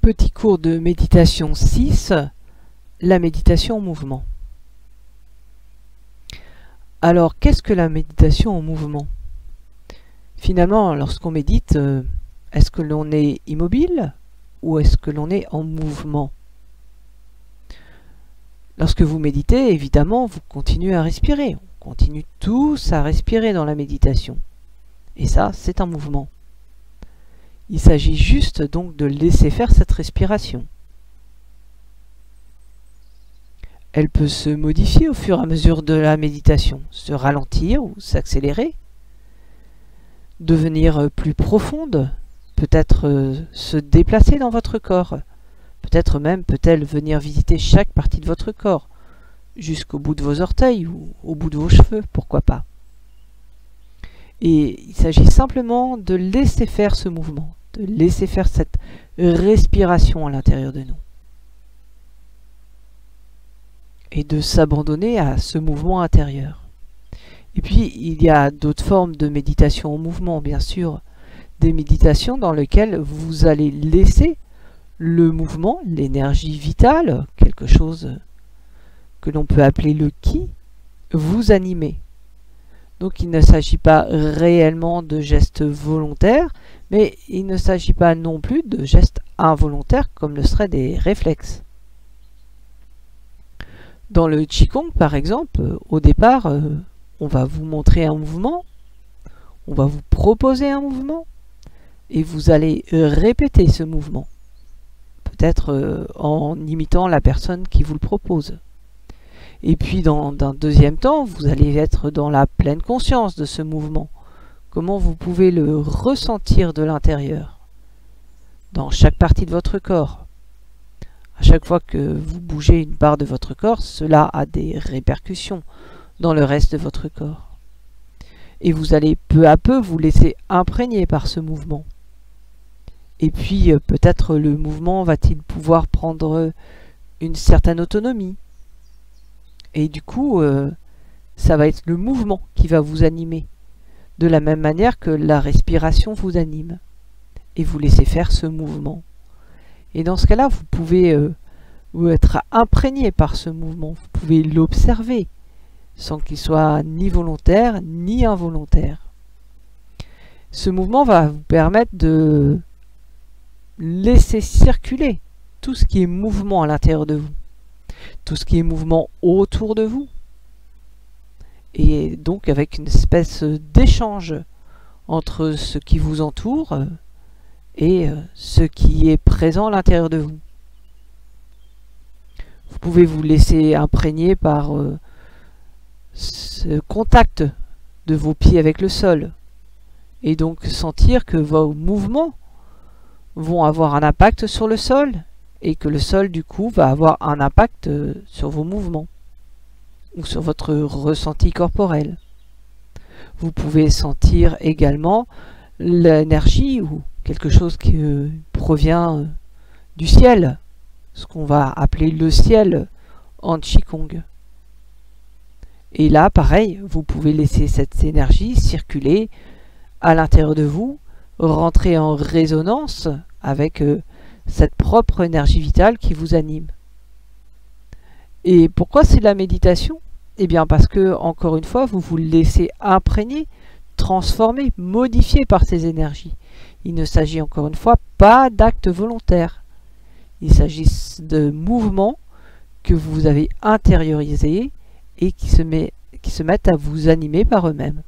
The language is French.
Petit cours de méditation 6, la méditation en mouvement. Alors, qu'est-ce que la méditation en mouvement? Finalement, lorsqu'on médite, est-ce que l'on est immobile ou est-ce que l'on est en mouvement? Lorsque vous méditez, évidemment, vous continuez à respirer. On continue tous à respirer dans la méditation. Et ça, c'est un mouvement. Il s'agit juste donc de laisser faire cette respiration. Elle peut se modifier au fur et à mesure de la méditation, se ralentir ou s'accélérer, devenir plus profonde, peut-être se déplacer dans votre corps, peut-être même peut-elle venir visiter chaque partie de votre corps, jusqu'au bout de vos orteils ou au bout de vos cheveux, pourquoi pas. Et il s'agit simplement de laisser faire ce mouvement, de laisser faire cette respiration à l'intérieur de nous. Et de s'abandonner à ce mouvement intérieur. Et puis, il y a d'autres formes de méditation en mouvement, bien sûr. Des méditations dans lesquelles vous allez laisser le mouvement, l'énergie vitale, quelque chose que l'on peut appeler le ki, vous animer. Donc il ne s'agit pas réellement de gestes volontaires, mais il ne s'agit pas non plus de gestes involontaires comme le seraient des réflexes. Dans le Qigong, par exemple, au départ, on va vous montrer un mouvement, on va vous proposer un mouvement, et vous allez répéter ce mouvement, peut-être en imitant la personne qui vous le propose. Et puis dans un deuxième temps, vous allez être dans la pleine conscience de ce mouvement. Comment vous pouvez le ressentir de l'intérieur, dans chaque partie de votre corps. À chaque fois que vous bougez une part de votre corps, cela a des répercussions dans le reste de votre corps. Et vous allez peu à peu vous laisser imprégner par ce mouvement. Et puis peut-être le mouvement va-t-il pouvoir prendre une certaine autonomie. Et du coup, ça va être le mouvement qui va vous animer, de la même manière que la respiration vous anime. Et vous laissez faire ce mouvement. Et dans ce cas-là, vous pouvez être imprégné par ce mouvement. Vous pouvez l'observer, sans qu'il soit ni volontaire, ni involontaire. Ce mouvement va vous permettre de laisser circuler tout ce qui est mouvement à l'intérieur de vous. Tout ce qui est mouvement autour de vous, et donc avec une espèce d'échange entre ce qui vous entoure et ce qui est présent à l'intérieur de vous. Vous pouvez vous laisser imprégner par ce contact de vos pieds avec le sol, et donc sentir que vos mouvements vont avoir un impact sur le sol, et que le sol du coup va avoir un impact sur vos mouvements ou sur votre ressenti corporel. Vous pouvez sentir également l'énergie ou quelque chose qui provient du ciel, ce qu'on va appeler le ciel en Qigong. Et là, pareil, vous pouvez laisser cette énergie circuler à l'intérieur de vous, rentrer en résonance avec cette propre énergie vitale qui vous anime. Et pourquoi c'est de la méditation? Eh bien parce que, encore une fois, vous vous laissez imprégner, transformer, modifier par ces énergies. Il ne s'agit encore une fois pas d'actes volontaires. Il s'agit de mouvements que vous avez intériorisés et qui se mettent à vous animer par eux-mêmes.